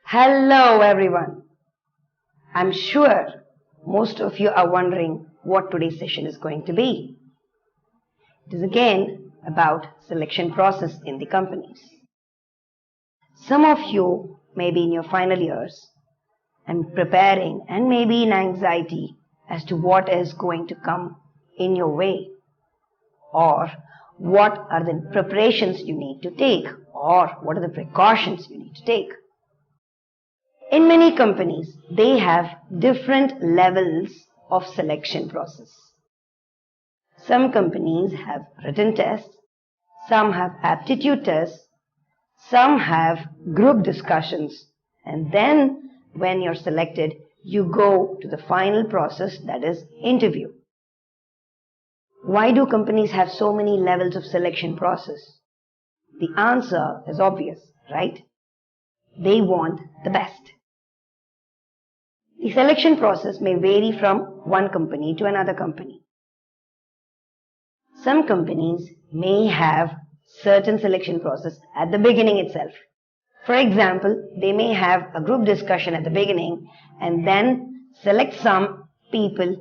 Hello everyone. I'm sure most of you are wondering what today's session is going to be. It is again about selection process in the companies. Some of you may be in your final years and preparing and maybe in anxiety as to what is going to come in your way, or what are the preparations you need to take, or what are the precautions you need to take. In many companies, they have different levels of selection process. Some companies have written tests, some have aptitude tests, some have group discussions, and then when you're selected, you go to the final process, that is interview. Why do companies have so many levels of selection process? The answer is obvious, right? They want the best. The selection process may vary from one company to another company. Some companies may have certain selection process at the beginning itself. For example, they may have a group discussion at the beginning and then select some people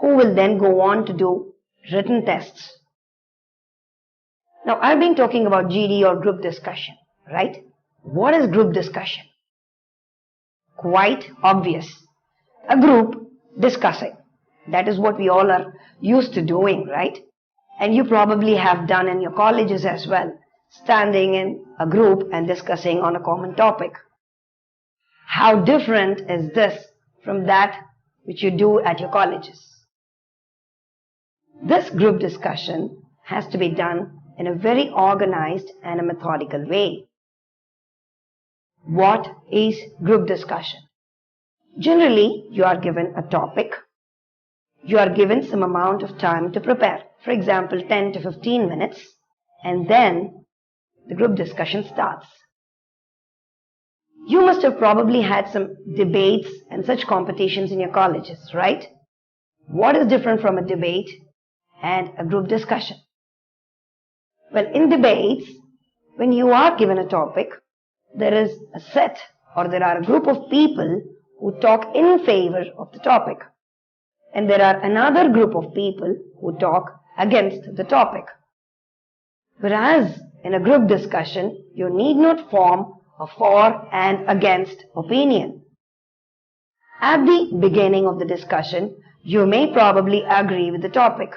who will then go on to do written tests. Now, I've been talking about GD or group discussion, right? What is group discussion? Quite obvious. A group discussing. That is what we all are used to doing, right? And you probably have done in your colleges as well, standing in a group and discussing on a common topic. How different is this from that which you do at your colleges? This group discussion has to be done in a very organized and a methodical way. What is group discussion? Generally, you are given a topic. You are given some amount of time to prepare. For example, 10 to 15 minutes. And then the group discussion starts. You must have probably had some debates and such competitions in your colleges, right? What is different from a debate and a group discussion? Well, in debates, when you are given a topic, there is a set or there are a group of people who talk in favor of the topic. And there are another group of people who talk against the topic. Whereas in a group discussion, you need not form a for and against opinion. At the beginning of the discussion, you may probably agree with the topic.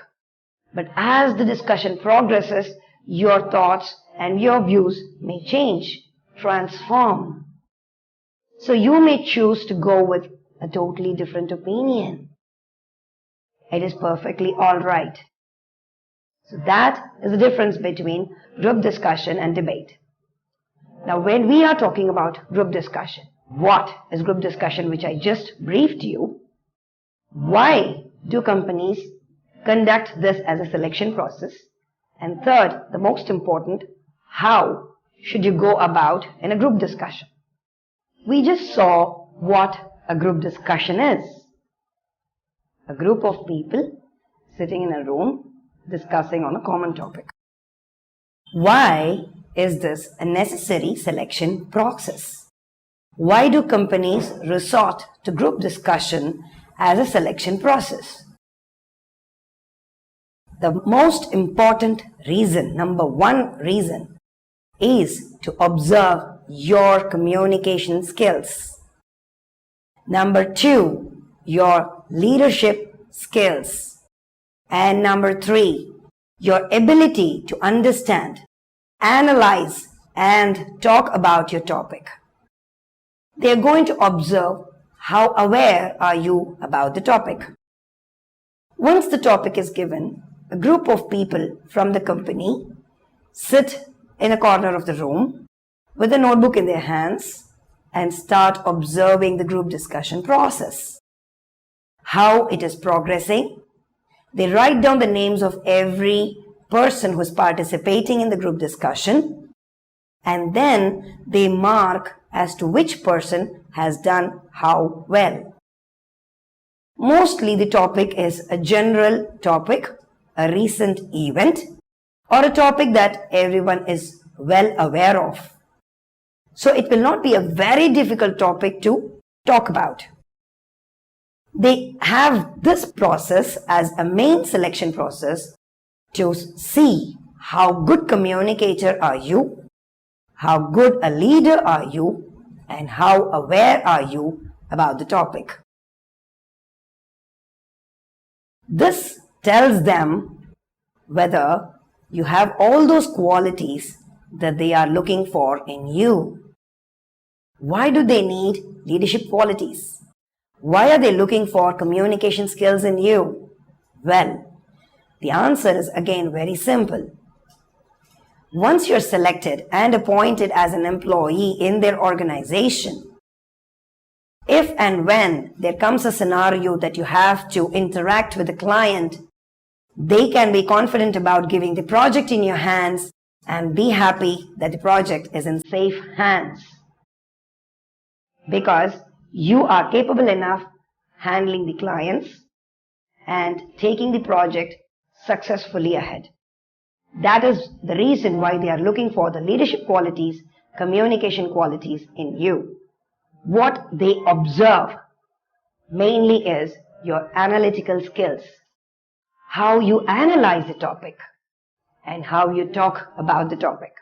But as the discussion progresses, your thoughts and your views may change, transform. So you may choose to go with a totally different opinion. It is perfectly all right. So that is the difference between group discussion and debate. Now, when we are talking about group discussion, what is group discussion, which I just briefed you? Why do companies conduct this as a selection process? And third, the most important, how should you go about in a group discussion? We just saw what a group discussion is. A group of people sitting in a room discussing on a common topic. Why is this a necessary selection process? Why do companies resort to group discussion as a selection process? The most important reason, number one reason, is to observe your communication skills. Number two, your leadership skills. And number three, your ability to understand, analyze, and talk about your topic. They are going to observe how aware are you about the topic. Once the topic is given, a group of people from the company sit in a corner of the room with a notebook in their hands and start observing the group discussion process. How it is progressing. They write down the names of every person who is participating in the group discussion, and then they mark as to which person has done how well. Mostly the topic is a general topic, a recent event, or a topic that everyone is well aware of. So it will not be a very difficult topic to talk about. They have this process as a main selection process to see how good communicator are you, how good a leader are you, and how aware are you about the topic. This tells them whether you have all those qualities that they are looking for in you. Why do they need leadership qualities? Why are they looking for communication skills in you? Well, the answer is again very simple. Once you're selected and appointed as an employee in their organization, if and when there comes a scenario that you have to interact with the client, they can be confident about giving the project in your hands and be happy that the project is in safe hands. Because you are capable enough handling the clients and taking the project successfully ahead. That is the reason why they are looking for the leadership qualities, communication qualities in you. What they observe mainly is your analytical skills, how you analyze the topic, and how you talk about the topic.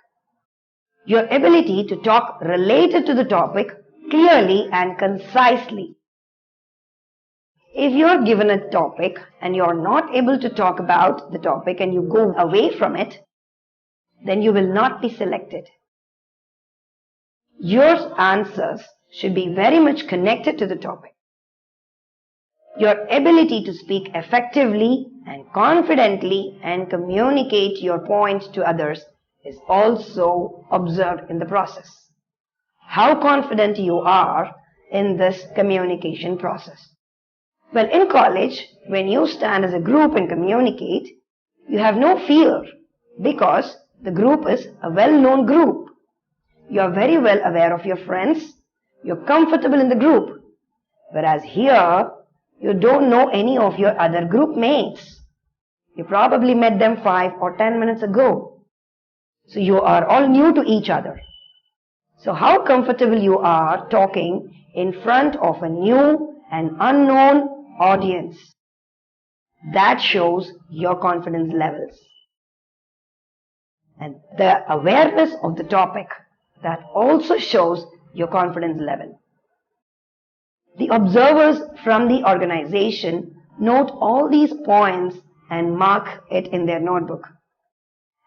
Your ability to talk related to the topic clearly and concisely. If you're given a topic and you're not able to talk about the topic and you go away from it, then you will not be selected. Your answers should be very much connected to the topic. Your ability to speak effectively and confidently and communicate your point to others is also observed in the process. How confident you are in this communication process. Well, in college, when you stand as a group and communicate, you have no fear because the group is a well-known group. You are very well aware of your friends. You're comfortable in the group. Whereas here, you don't know any of your other group mates. You probably met them 5 or 10 minutes ago. So you are all new to each other. So how comfortable you are talking in front of a new and unknown audience. That shows your confidence levels. And the awareness of the topic, that also shows your confidence level. The observers from the organization note all these points and mark it in their notebook.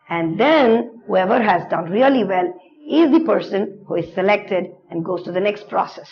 And then whoever has done really well is the person who is selected and goes to the next process.